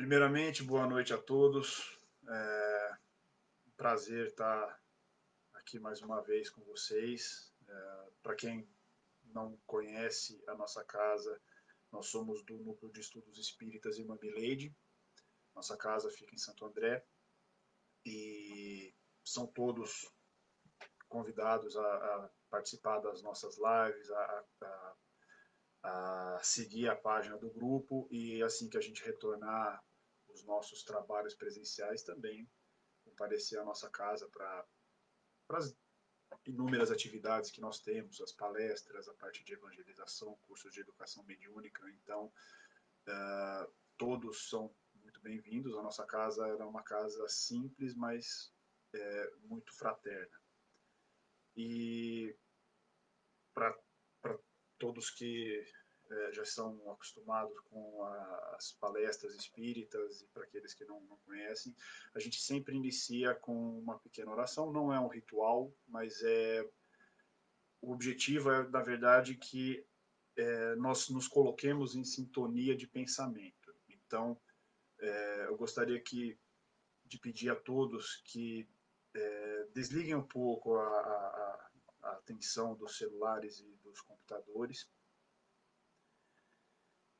Primeiramente, boa noite a todos. Um prazer estar aqui mais uma vez com vocês. Para quem não conhece a nossa casa, nós somos do Núcleo de Estudos Espíritas Irmã Milady. Nossa casa fica em Santo André e são todos convidados a participar das nossas lives, a seguir a página do grupo e assim que a gente retornar os nossos trabalhos presenciais também comparecer à nossa casa para as inúmeras atividades que nós temos, as palestras, a parte de evangelização, cursos de educação mediúnica. Então, todos são muito bem-vindos. A nossa casa era uma casa simples, mas muito fraterna. E para todos que já são acostumados com as palestras espíritas e para aqueles que não conhecem, a gente sempre inicia com uma pequena oração. Não é um ritual, mas o objetivo é, na verdade, que nós nos coloquemos em sintonia de pensamento. Então, eu gostaria de pedir a todos que desliguem um pouco a atenção dos celulares e dos computadores.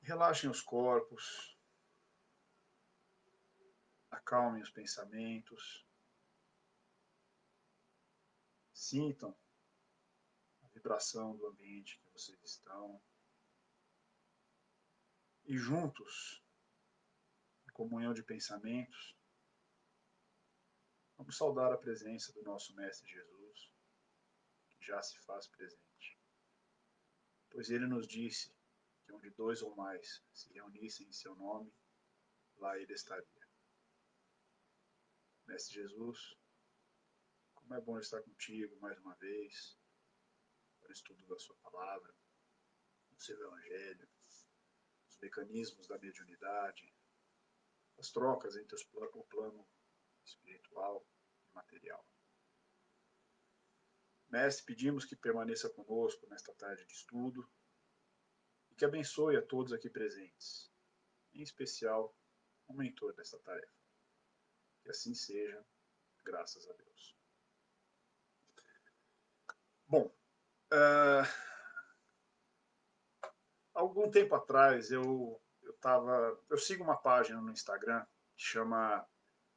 Relaxem os corpos, acalmem os pensamentos, sintam a vibração do ambiente que vocês estão e juntos, em comunhão de pensamentos, vamos saudar a presença do nosso Mestre Jesus, que já se faz presente. Pois ele nos disse que onde dois ou mais se reunissem em seu nome, lá ele estaria. Mestre Jesus, como é bom estar contigo mais uma vez, para o estudo da sua palavra, no seu evangelho, os mecanismos da mediunidade, as trocas entre o plano espiritual e material. Mestre, pedimos que permaneça conosco nesta tarde de estudo e que abençoe a todos aqui presentes, em especial o mentor desta tarefa. Que assim seja, graças a Deus. Bom, algum tempo atrás eu sigo uma página no Instagram que chama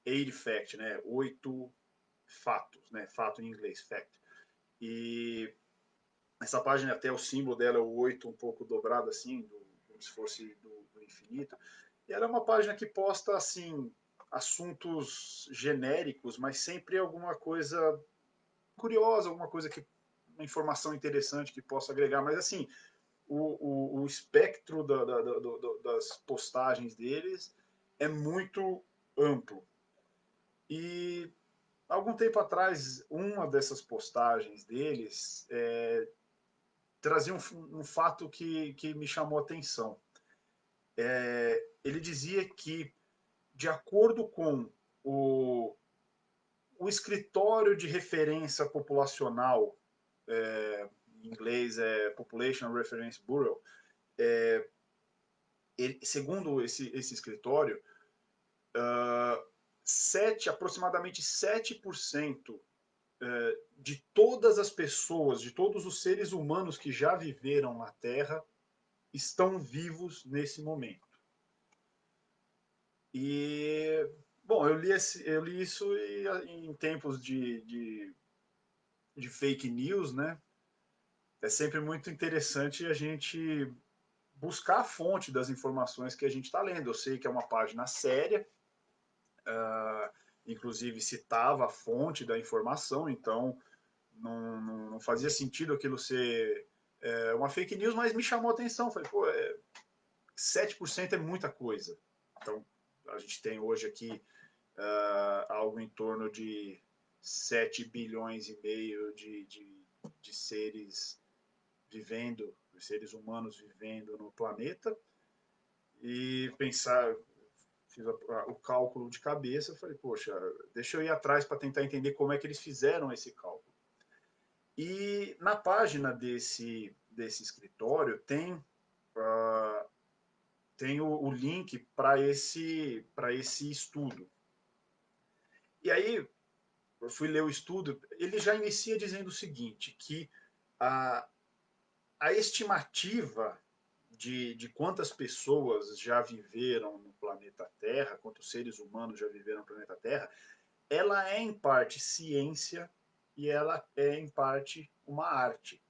8 Fact, né? 8 fatos, né? Fato em inglês, fact. E essa página, até o símbolo dela é o 8 um pouco dobrado assim, como se fosse do infinito. E ela é uma página que posta assim assuntos genéricos, mas sempre alguma coisa curiosa, alguma coisa que uma informação interessante que possa agregar. Mas assim, o espectro das postagens deles é muito amplo. E algum tempo atrás, uma dessas postagens deles trazia um fato que me chamou a atenção. Ele dizia que, de acordo com o escritório de referência populacional, em inglês é Population Reference Bureau, segundo esse escritório, aproximadamente 7% de todas as pessoas, de todos os seres humanos que já viveram na Terra, estão vivos nesse momento. E, bom, eu li isso em tempos de fake news, né? É sempre muito interessante a gente buscar a fonte das informações que a gente está lendo. Eu sei que é uma página séria, inclusive citava a fonte da informação, então não fazia sentido aquilo ser uma fake news, mas me chamou a atenção. Falei, pô, 7% é muita coisa. Então, a gente tem hoje aqui algo em torno de 7 bilhões e meio de seres vivendo, seres humanos vivendo no planeta, e pensar, fiz o cálculo de cabeça, falei, poxa, deixa eu ir atrás para tentar entender como é que eles fizeram esse cálculo. E na página desse escritório tem tem o link para esse estudo. E aí, eu fui ler o estudo, ele já inicia dizendo o seguinte, que a, a estimativa de quantas pessoas já viveram no planeta Terra, quantos seres humanos já viveram no planeta Terra, ela é em parte ciência e ela é em parte uma arte.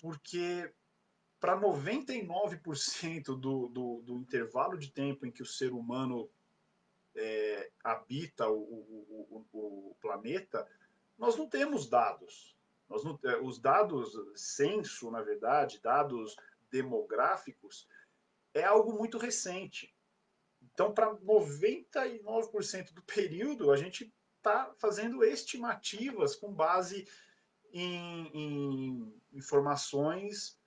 Porque para 99% do intervalo de tempo em que o ser humano habita o planeta, nós não temos dados. Os dados censo, na verdade, dados demográficos, é algo muito recente. Então, para 99% do período, a gente está fazendo estimativas com base em informações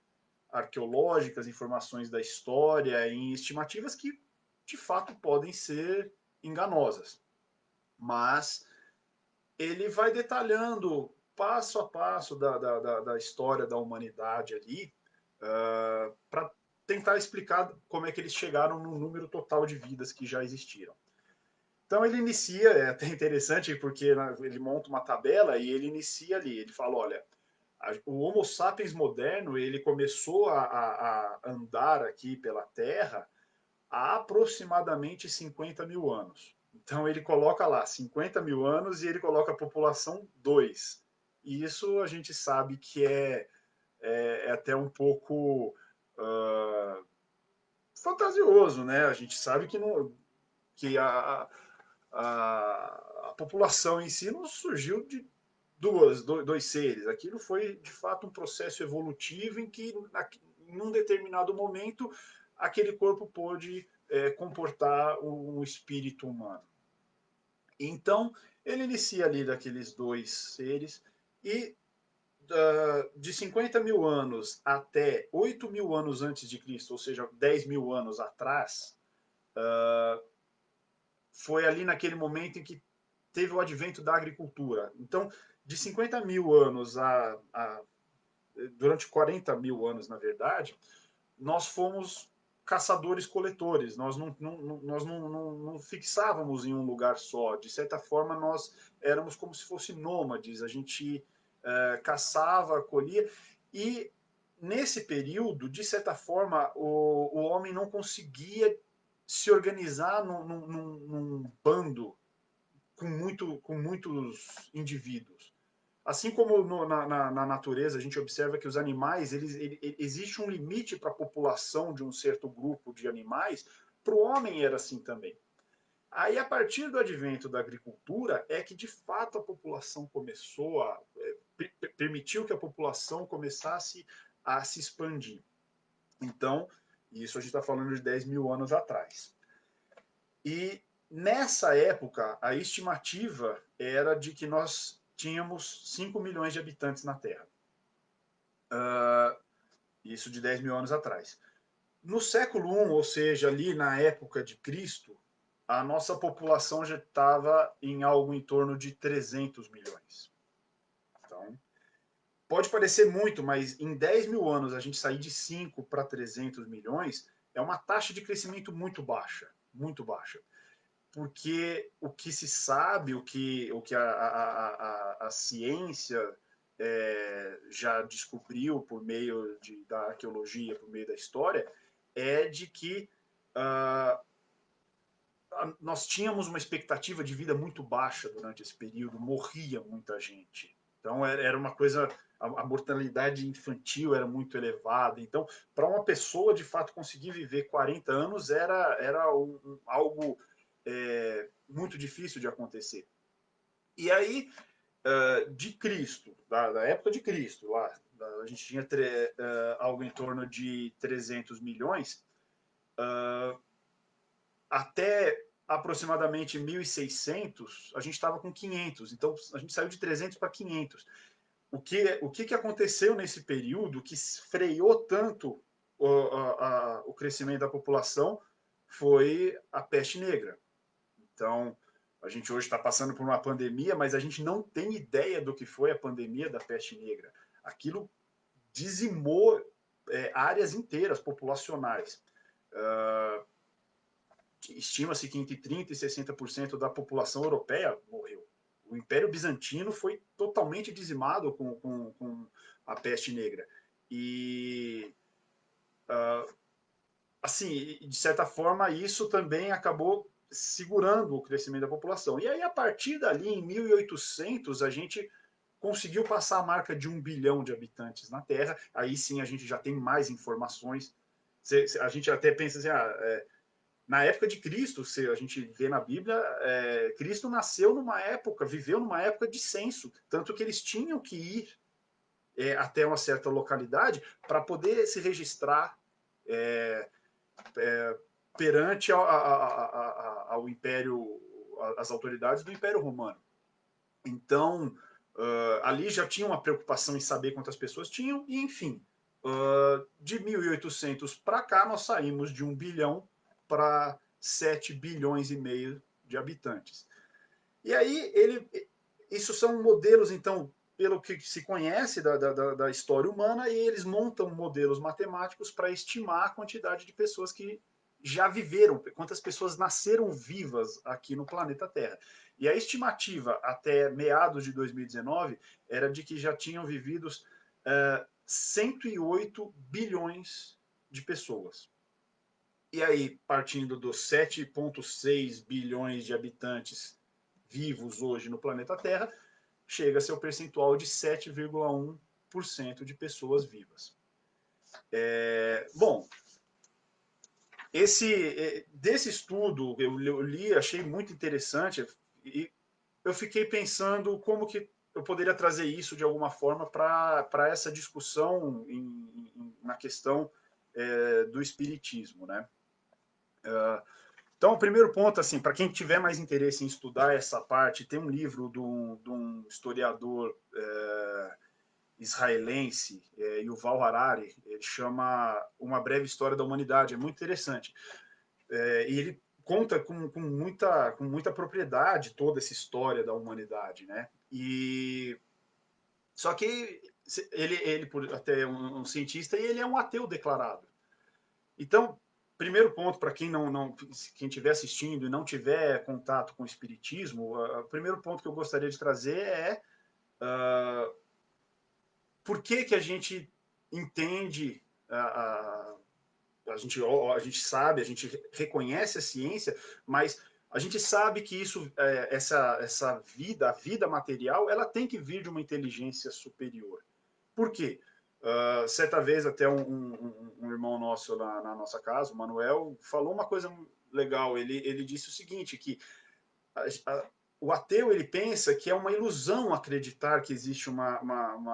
arqueológicas, informações da história, em estimativas que, de fato, podem ser enganosas. Mas ele vai detalhando passo a passo da história da humanidade ali, para tentar explicar como é que eles chegaram no número total de vidas que já existiram. Então ele inicia, é até interessante porque ele monta uma tabela e ele inicia ali, ele fala, olha, o Homo sapiens moderno ele começou a andar aqui pela Terra há aproximadamente 50 mil anos. Então ele coloca lá 50 mil anos e ele coloca a população 2. E isso a gente sabe que é até um pouco fantasioso, né? A gente sabe que, não, que a população em si não surgiu de dois seres. Aquilo foi, de fato, um processo evolutivo em que, em um determinado momento, aquele corpo pôde comportar um espírito humano. Então, ele inicia ali daqueles dois seres e de 50 mil anos até 8 mil anos antes de Cristo, ou seja, 10 mil anos atrás, foi ali naquele momento em que teve o advento da agricultura. Então, de 50 mil anos durante 40 mil anos, na verdade, nós fomos caçadores-coletores, nós não fixávamos em um lugar só, de certa forma nós éramos como se fossem nômades, a gente caçava, colhia, e nesse período, de certa forma, o homem não conseguia se organizar num bando com muitos indivíduos. Assim como na natureza a gente observa que os animais, existe um limite para a população de um certo grupo de animais, para o homem era assim também. Aí, a partir do advento da agricultura, é que de fato a população começou permitiu que a população começasse a se expandir. Então, isso a gente está falando de 10 mil anos atrás. E nessa época, a estimativa era de que nós tínhamos 5 milhões de habitantes na Terra. Isso de 10 mil anos atrás. No século I, ou seja, ali na época de Cristo, a nossa população já estava em algo em torno de 300 milhões. Então, pode parecer muito, mas em 10 mil anos a gente sair de 5 para 300 milhões é uma taxa de crescimento muito baixa, muito baixa. Porque o que se sabe, o que a ciência já descobriu por meio da arqueologia, por meio da história, é de que nós tínhamos uma expectativa de vida muito baixa durante esse período, morria muita gente. Então era uma coisa, a mortalidade infantil era muito elevada. Então, para uma pessoa de fato conseguir viver 40 anos era algo muito difícil de acontecer. E aí, de Cristo, da época de Cristo, lá, a gente tinha algo em torno de 300 milhões, até aproximadamente 1.600, a gente estava com 500. Então, a gente saiu de 300 para 500. O que aconteceu nesse período que freou tanto o crescimento da população foi a peste negra. Então, a gente hoje está passando por uma pandemia, mas a gente não tem ideia do que foi a pandemia da peste negra. Aquilo dizimou áreas inteiras populacionais. Estima-se que entre 30% e 60% da população europeia morreu. O Império Bizantino foi totalmente dizimado com a peste negra. E, assim, de certa forma, isso também acabou segurando o crescimento da população. E aí, a partir dali, em 1800, a gente conseguiu passar a marca de 1 bilhão de habitantes na Terra. Aí sim a gente já tem mais informações. A gente até pensa assim, na época de Cristo, se a gente vê na Bíblia, Cristo nasceu numa época, viveu numa época de censo, tanto que eles tinham que ir até uma certa localidade para poder se registrar perante ao Império, as autoridades do Império Romano. Então, ali já tinha uma preocupação em saber quantas pessoas tinham, e enfim, de 1800 para cá, nós saímos de 1 bilhão para 7 bilhões e meio de habitantes. E aí, isso são modelos, então, pelo que se conhece da história humana, e eles montam modelos matemáticos para estimar a quantidade de pessoas que já viveram, quantas pessoas nasceram vivas aqui no planeta Terra. E a estimativa até meados de 2019 era de que já tinham vivido 108 bilhões de pessoas. E aí, partindo dos 7,6 bilhões de habitantes vivos hoje no planeta Terra, chega a ser o percentual de 7,1% de pessoas vivas. Bom, desse estudo eu li, achei muito interessante, e eu fiquei pensando como que eu poderia trazer isso de alguma forma para essa discussão na questão do espiritismo, né? Então, o primeiro ponto, assim, para quem tiver mais interesse em estudar essa parte, tem um livro de um historiador israelense, Yuval Harari, ele chama Uma Breve História da Humanidade, é muito interessante. E ele conta com muita propriedade toda essa história da humanidade, né? Só que ele até um cientista, e ele é um ateu declarado. Então, primeiro ponto, para quem estiver assistindo e não tiver contato com o espiritismo, o primeiro ponto que eu gostaria de trazer é por que a gente entende, a gente sabe, a gente reconhece a ciência, mas a gente sabe que essa vida, a vida material, ela tem que vir de uma inteligência superior. Por quê? Certa vez, até um irmão nosso lá na nossa casa, o Manuel, falou uma coisa legal. Ele disse o seguinte, que o ateu ele pensa que é uma ilusão acreditar que existe uma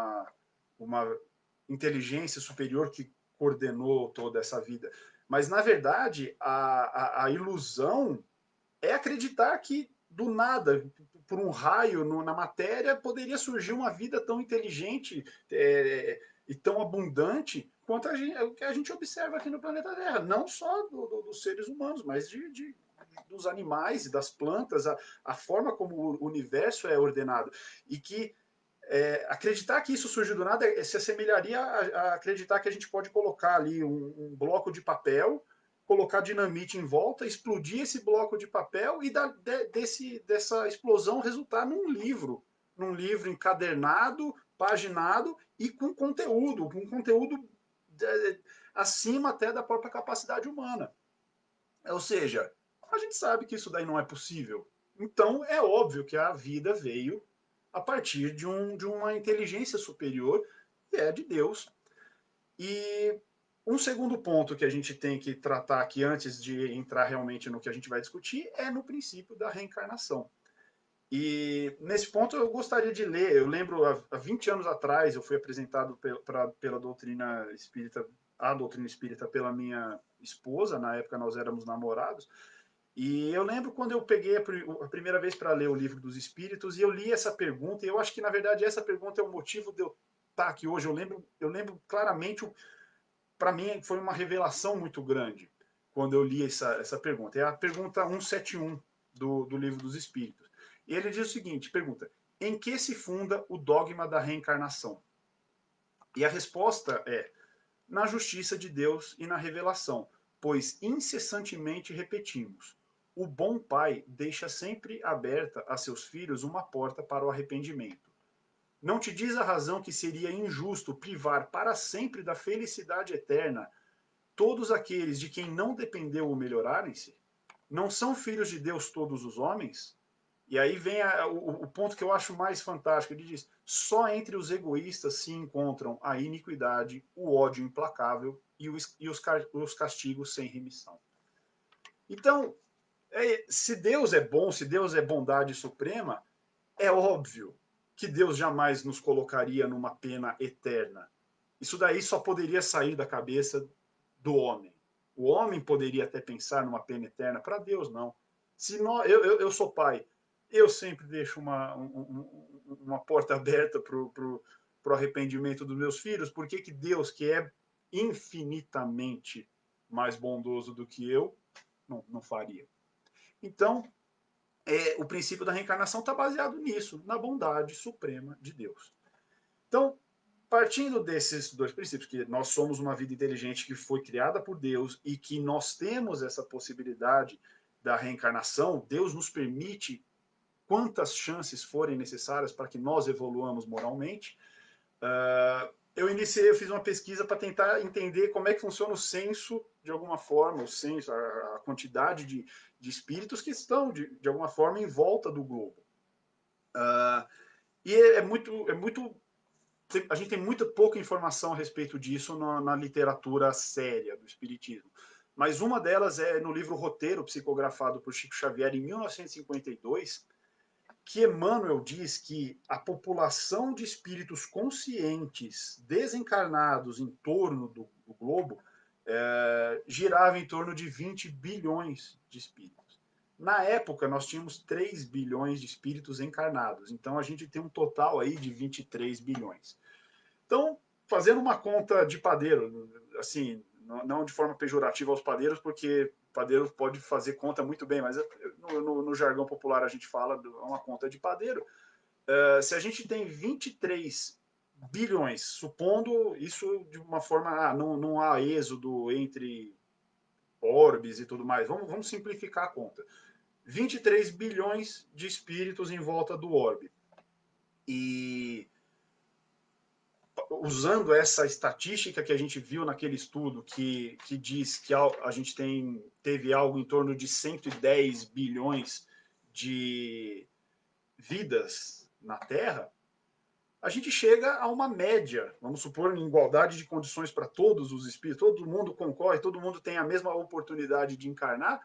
inteligência superior que coordenou toda essa vida. Mas, na verdade, a ilusão é acreditar que, do nada, por um raio na matéria, poderia surgir uma vida tão inteligente e tão abundante quanto o que a gente observa aqui no planeta Terra. Não só dos seres humanos, mas dos animais e das plantas, a forma como o universo é ordenado. E que acreditar que isso surgiu do nada se assemelharia a acreditar que a gente pode colocar ali um bloco de papel, colocar dinamite em volta, explodir esse bloco de papel e dessa explosão resultar num livro encadernado, paginado e com conteúdo acima até da própria capacidade humana. Ou seja, a gente sabe que isso daí não é possível. Então, é óbvio que a vida veio a partir de uma inteligência superior, que é de Deus. E um segundo ponto que a gente tem que tratar aqui, antes de entrar realmente no que a gente vai discutir, é no princípio da reencarnação. E nesse ponto eu gostaria de ler, eu lembro há 20 anos atrás eu fui apresentado pela doutrina espírita, a doutrina espírita pela minha esposa, na época nós éramos namorados, e eu lembro quando eu peguei a primeira vez para ler o Livro dos Espíritos, e eu li essa pergunta, e eu acho que, na verdade, essa pergunta é o motivo de eu estar aqui hoje. Eu lembro claramente, para mim, foi uma revelação muito grande quando eu li essa pergunta. É a pergunta 171 do Livro dos Espíritos. E ele diz o seguinte, pergunta, em que se funda o dogma da reencarnação? E a resposta é, na justiça de Deus e na revelação. pois incessantemente repetimos: o bom pai deixa sempre aberta a seus filhos uma porta para o arrependimento. Não te diz a razão que seria injusto privar para sempre da felicidade eterna todos aqueles de quem não dependeu o melhorarem-se? Não são filhos de Deus todos os homens? E aí vem o ponto que eu acho mais fantástico. Ele diz: só entre os egoístas se encontram a iniquidade, o ódio implacável e os castigos sem remissão. Então, se Deus é bom, se Deus é bondade suprema, é óbvio que Deus jamais nos colocaria numa pena eterna. Isso daí só poderia sair da cabeça do homem. O homem poderia até pensar numa pena eterna, para Deus não. Se nós, eu sou pai, eu sempre deixo uma porta aberta para o arrependimento dos meus filhos. Por que Deus, que é infinitamente mais bondoso do que eu, não faria? Então, o princípio da reencarnação está baseado nisso, na bondade suprema de Deus. Então, partindo desses dois princípios, que nós somos uma vida inteligente que foi criada por Deus e que nós temos essa possibilidade da reencarnação, Deus nos permite quantas chances forem necessárias para que nós evoluamos moralmente. Eu fiz uma pesquisa para tentar entender como é que funciona o censo, de alguma forma, o censo, a quantidade de espíritos que estão, de alguma forma, em volta do globo. E é muito a gente tem muito pouca informação a respeito disso na literatura séria do espiritismo. Mas uma delas é no livro Roteiro, psicografado por Chico Xavier em 1952, que Emmanuel diz que a população de espíritos conscientes desencarnados em torno do globo girava em torno de 20 bilhões de espíritos. Na época, nós tínhamos 3 bilhões de espíritos encarnados. Então, a gente tem um total aí de 23 bilhões. Então, fazendo uma conta de padeiro, assim, não de forma pejorativa aos padeiros, porque padeiro pode fazer conta muito bem, mas no jargão popular a gente fala de uma conta de padeiro. Se a gente tem 23 bilhões, supondo isso de uma forma, não há êxodo entre orbes e tudo mais, vamos simplificar a conta. 23 bilhões de espíritos em volta do orbe. E usando essa estatística que a gente viu naquele estudo que diz que a gente teve algo em torno de 110 bilhões de vidas na Terra, a gente chega a uma média, vamos supor, em igualdade de condições para todos os espíritos, todo mundo concorre, todo mundo tem a mesma oportunidade de encarnar,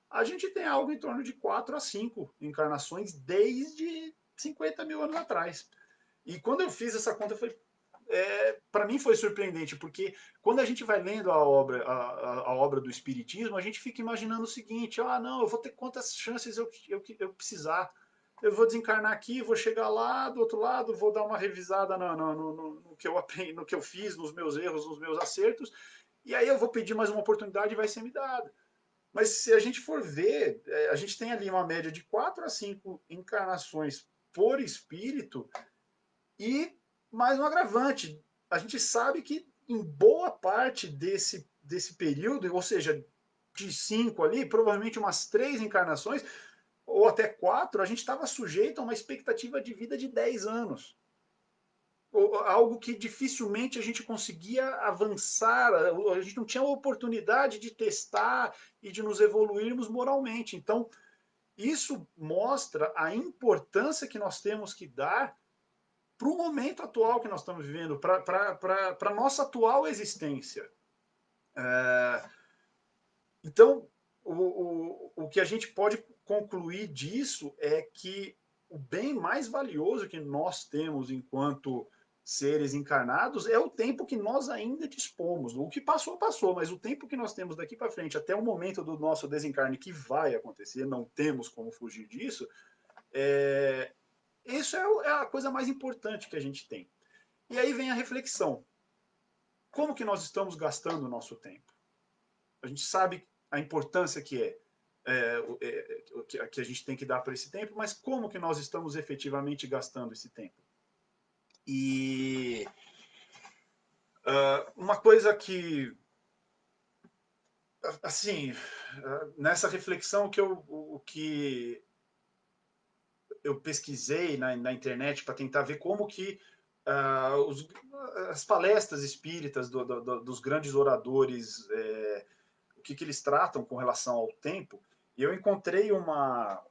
a gente tem algo em torno de 4 a 5 encarnações desde 50 mil anos atrás. E quando eu fiz essa conta, para mim foi surpreendente, porque quando a gente vai lendo a obra do Espiritismo, a gente fica imaginando o seguinte: não, eu vou ter quantas chances eu precisar. Eu vou desencarnar aqui, vou chegar lá do outro lado, vou dar uma revisada no que eu aprendi, no que eu fiz, nos meus erros, nos meus acertos, e aí eu vou pedir mais uma oportunidade e vai ser me dada. Mas se a gente for ver, a gente tem ali uma média de 4 a 5 encarnações por espírito, e mais um agravante, a gente sabe que em boa parte desse período, ou seja, de 5 ali, provavelmente umas 3 encarnações, ou até 4, a gente estava sujeito a uma expectativa de vida de 10 anos. Algo que dificilmente a gente conseguia avançar, a gente não tinha a oportunidade de testar e de nos evoluirmos moralmente. Então, isso mostra a importância que nós temos que dar para o momento atual que nós estamos vivendo, para a nossa atual existência. Então, o que a gente pode concluir disso é que o bem mais valioso que nós temos enquanto seres encarnados é o tempo que nós ainda dispomos. O que passou, passou, mas o tempo que nós temos daqui para frente, até o momento do nosso desencarne, que vai acontecer, não temos como fugir disso, isso é a coisa mais importante que a gente tem. E aí vem a reflexão. Como que nós estamos gastando o nosso tempo? A gente sabe a importância que que a gente tem que dar para esse tempo, mas como que nós estamos efetivamente gastando esse tempo? E uma coisa que assim, nessa reflexão que o que eu pesquisei na internet para tentar ver como que as palestras espíritas dos grandes oradores, o que eles tratam com relação ao tempo, e eu encontrei uma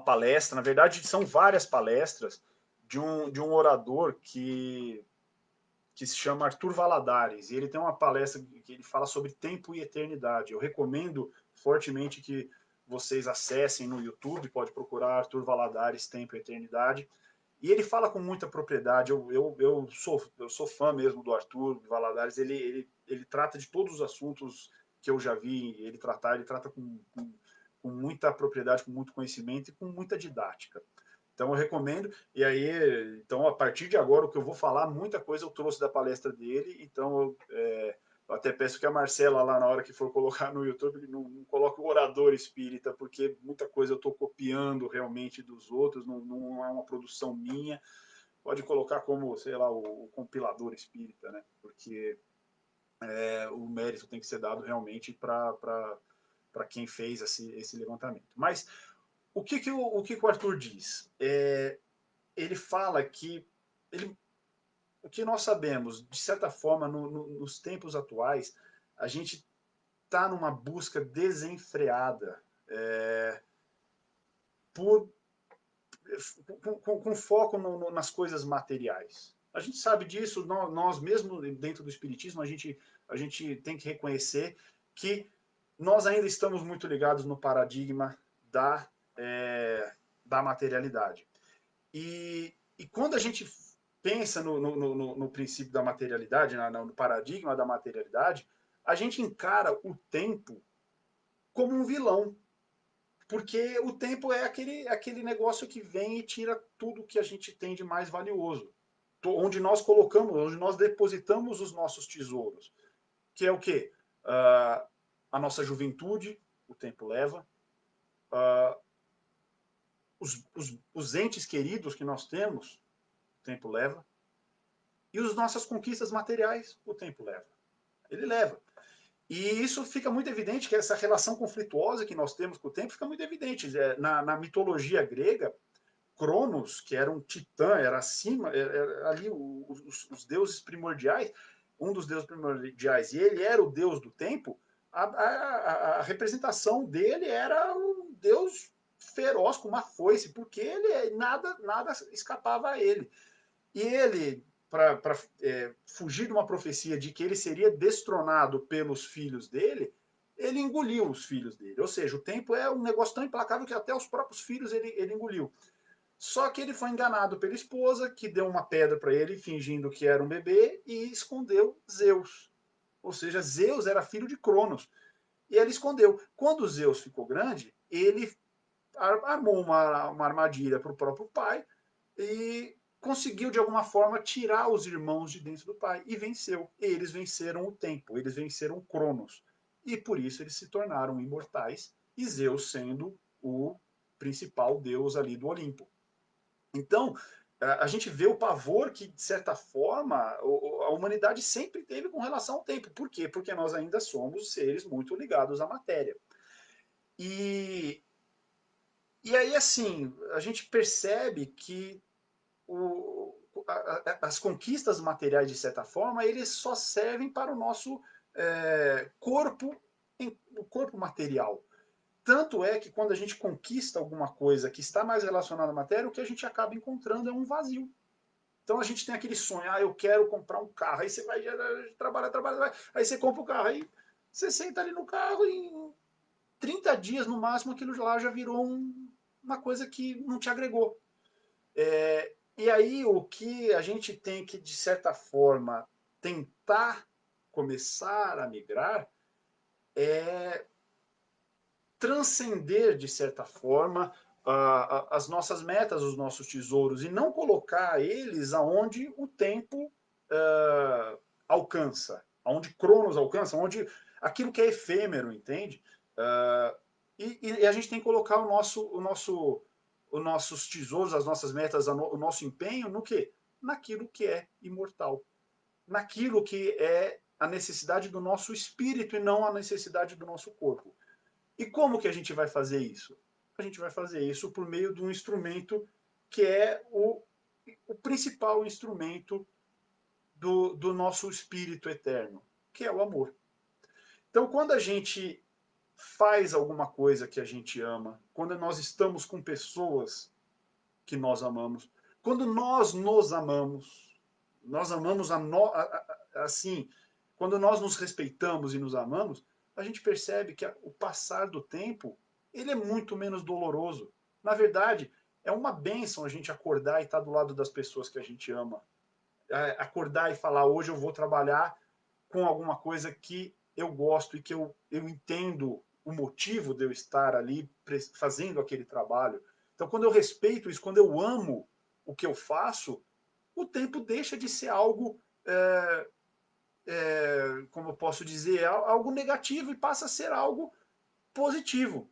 palestra, na verdade são várias palestras, de um orador que se chama Arthur Valadares, e ele tem uma palestra que ele fala sobre tempo e eternidade. Eu recomendo fortemente que vocês acessem no YouTube, pode procurar Arthur Valadares, Tempo e Eternidade, e ele fala com muita propriedade. Eu sou fã mesmo do Arthur Valadares, ele trata de todos os assuntos que eu já vi ele trata com muita propriedade, com muito conhecimento e com muita didática. Então eu recomendo. E aí, então a partir de agora o que eu vou falar, muita coisa eu trouxe da palestra dele. Então eu até peço que a Marcela lá na hora que for colocar no YouTube não coloque o orador espírita, porque muita coisa eu estou copiando realmente dos outros, não é uma produção minha. Pode colocar como, sei lá, o compilador espírita, né? Porque o mérito tem que ser dado realmente para quem fez esse levantamento. Mas o que o Arthur diz? Ele fala que o que nós sabemos, de certa forma, nos tempos atuais, a gente está numa busca desenfreada por, com foco nas coisas materiais. A gente sabe disso, nós mesmo dentro do Espiritismo, a gente tem que reconhecer que nós ainda estamos muito ligados no paradigma da materialidade. E quando a gente pensa no princípio da materialidade, no paradigma da materialidade, a gente encara o tempo como um vilão, porque o tempo é aquele negócio que vem e tira tudo que a gente tem de mais valioso, onde nós colocamos, onde nós depositamos os nossos tesouros, que é o quê? A nossa juventude, o tempo leva, os entes queridos que nós temos, o tempo leva, e as nossas conquistas materiais, o tempo leva. Ele leva. E isso fica muito evidente, que essa relação conflituosa que nós temos com o tempo fica muito evidente. Na mitologia grega, Cronos, que era um titã, era acima, era ali os deuses primordiais, um dos deuses primordiais, e ele era o deus do tempo, a representação dele era um deus feroz, com uma foice, porque nada escapava a ele. E ele, para fugir de uma profecia de que ele seria destronado pelos filhos dele, ele engoliu os filhos dele. Ou seja, o tempo é um negócio tão implacável que até os próprios filhos ele engoliu. Só que ele foi enganado pela esposa, que deu uma pedra para ele, fingindo que era um bebê, e escondeu Zeus. Ou seja, Zeus era filho de Cronos. E ele escondeu. Quando Zeus ficou grande, ele armou uma armadilha para o próprio pai e conseguiu, de alguma forma, tirar os irmãos de dentro do pai. E venceu. Eles venceram o tempo, eles venceram Cronos. E por isso eles se tornaram imortais, e Zeus sendo o principal deus ali do Olimpo. Então, a gente vê o pavor que, de certa forma, a humanidade sempre teve com relação ao tempo. Por quê? Porque nós ainda somos seres muito ligados à matéria. E, e aí, assim, a gente percebe que as conquistas materiais, de certa forma, eles só servem para o nosso corpo, o corpo material. Tanto é que quando a gente conquista alguma coisa que está mais relacionada à matéria, o que a gente acaba encontrando é um vazio. Então a gente tem aquele sonho, eu quero comprar um carro, aí você vai trabalha, aí você compra o carro, aí você senta ali no carro e em 30 dias no máximo aquilo lá já virou uma coisa que não te agregou. E aí o que a gente tem que, de certa forma, tentar começar a migrar é transcender, de certa forma, as nossas metas, os nossos tesouros, e não colocar eles aonde o tempo alcança, aonde Cronos alcança, onde aquilo que é efêmero, entende? E a gente tem que colocar os nossos tesouros, as nossas metas, o nosso empenho no quê? Naquilo que é imortal, naquilo que é a necessidade do nosso espírito e não a necessidade do nosso corpo. E como que a gente vai fazer isso? A gente vai fazer isso por meio de um instrumento que é o principal instrumento do nosso espírito eterno, que é o amor. Então, quando a gente faz alguma coisa que a gente ama, quando nós estamos com pessoas que nós amamos, quando nós nos amamos, nós amamos assim, quando nós nos respeitamos e nos amamos, a gente percebe que o passar do tempo, ele é muito menos doloroso. Na verdade, é uma bênção a gente acordar e estar do lado das pessoas que a gente ama. Acordar e falar, hoje eu vou trabalhar com alguma coisa que eu gosto e que eu entendo o motivo de eu estar ali fazendo aquele trabalho. Então, quando eu respeito isso, quando eu amo o que eu faço, o tempo deixa de ser algo, como eu posso dizer, algo negativo e passa a ser algo positivo.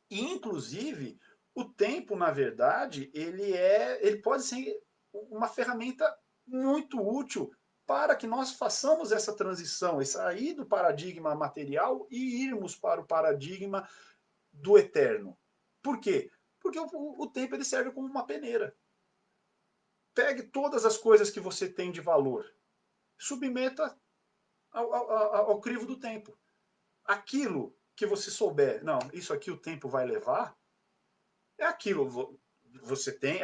E, inclusive, o tempo, na verdade, ele pode ser uma ferramenta muito útil para que nós façamos essa transição, sair do paradigma material e irmos para o paradigma do eterno. Por quê? Porque o tempo ele serve como uma peneira. Pegue todas as coisas que você tem de valor, submeta ao crivo do tempo. Aquilo que você souber, não, isso aqui o tempo vai levar, é aquilo.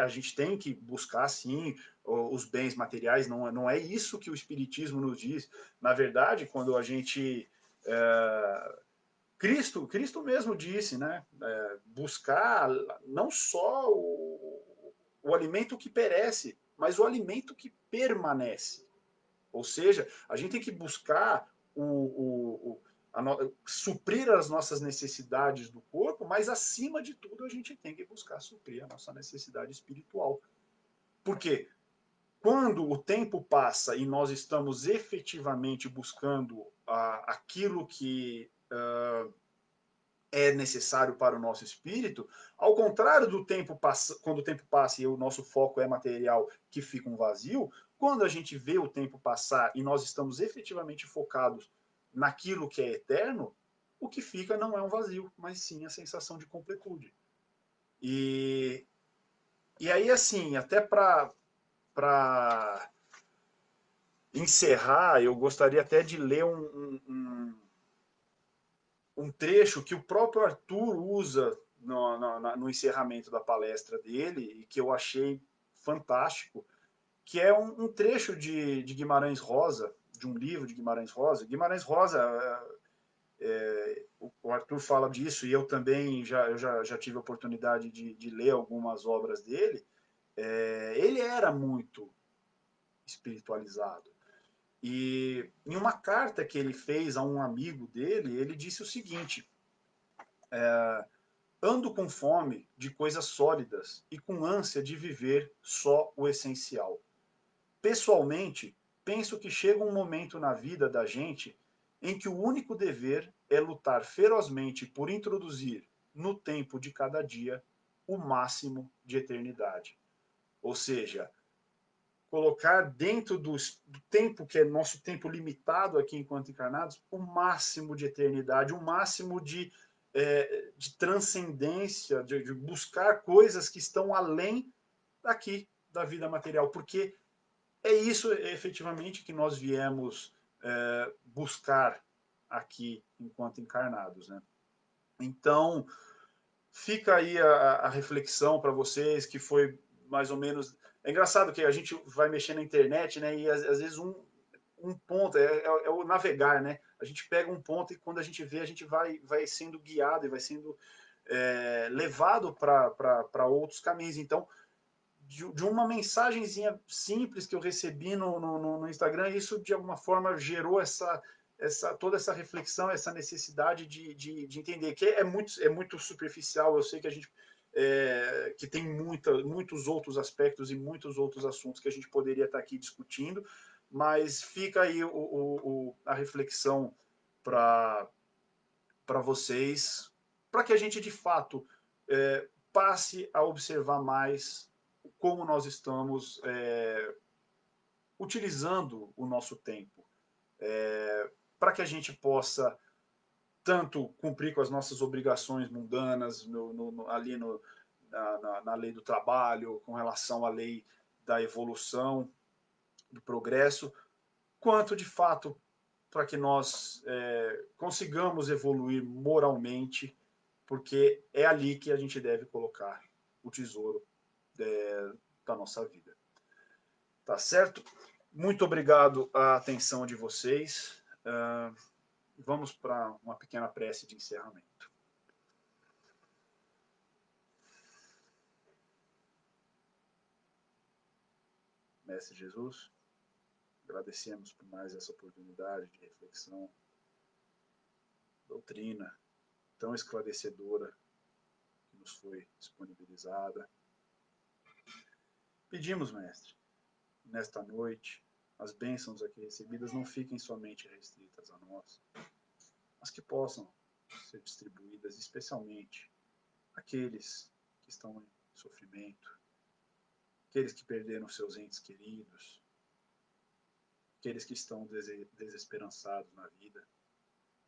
A gente tem que buscar sim os bens materiais, não é isso que o espiritismo nos diz. Na verdade, quando a gente Cristo mesmo disse, né? Buscar não só o alimento que perece, mas o alimento que permanece. Ou seja, a gente tem que buscar suprir as nossas necessidades do corpo, mas acima de tudo a gente tem que buscar suprir a nossa necessidade espiritual. Por quê? Quando o tempo passa e nós estamos efetivamente buscando aquilo que é necessário para o nosso espírito, ao contrário do tempo quando o tempo passa e o nosso foco é material, que fica um vazio, quando a gente vê o tempo passar e nós estamos efetivamente focados naquilo que é eterno, o que fica não é um vazio, mas sim a sensação de completude. E, e aí, assim, até para encerrar, eu gostaria até de ler um trecho que o próprio Arthur usa no encerramento da palestra dele e que eu achei fantástico, que é um trecho de Guimarães Rosa, de um livro de Guimarães Rosa. Guimarães Rosa, o Arthur fala disso e eu também já tive a oportunidade de ler algumas obras dele. Ele era muito espiritualizado. E em uma carta que ele fez a um amigo dele, ele disse o seguinte: ando com fome de coisas sólidas e com ânsia de viver só o essencial. Pessoalmente, penso que chega um momento na vida da gente em que o único dever é lutar ferozmente por introduzir no tempo de cada dia o máximo de eternidade. Ou seja, colocar dentro do tempo que é nosso tempo limitado aqui enquanto encarnados, o máximo de eternidade, o máximo de transcendência, de buscar coisas que estão além daqui da vida material, porque é isso efetivamente que nós viemos buscar aqui enquanto encarnados, né? Então, fica aí a reflexão para vocês, que foi mais ou menos. É engraçado que a gente vai mexer na internet, né? E às vezes um ponto é o navegar, né? A gente pega um ponto e quando a gente vê, a gente vai sendo guiado e vai sendo levado para outros caminhos. Então, de uma mensagenzinha simples que eu recebi no Instagram, isso de alguma forma gerou toda essa reflexão, essa necessidade de entender que é muito superficial. Eu sei que a gente que tem muitos outros aspectos e muitos outros assuntos que a gente poderia estar aqui discutindo, mas fica aí a reflexão para vocês, para que a gente de fato passe a observar mais como nós estamos utilizando o nosso tempo. para que a gente possa tanto cumprir com as nossas obrigações mundanas ali na lei do trabalho, com relação à lei da evolução, do progresso, quanto, de fato, para que nós consigamos evoluir moralmente, porque é ali que a gente deve colocar o tesouro da nossa vida. Tá certo? Muito obrigado à atenção de vocês. Vamos para uma pequena prece de encerramento. Mestre Jesus, agradecemos por mais essa oportunidade de reflexão, doutrina tão esclarecedora que nos foi disponibilizada. Pedimos, mestre, nesta noite, as bênçãos aqui recebidas não fiquem somente restritas a nós, mas que possam ser distribuídas especialmente àqueles que estão em sofrimento, aqueles que perderam seus entes queridos, aqueles que estão desesperançados na vida,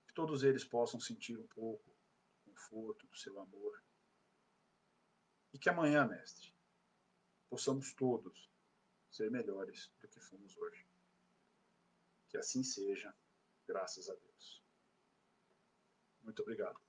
que todos eles possam sentir um pouco do conforto do seu amor. E que amanhã, mestre, possamos todos ser melhores do que fomos hoje. Que assim seja, graças a Deus. Muito obrigado.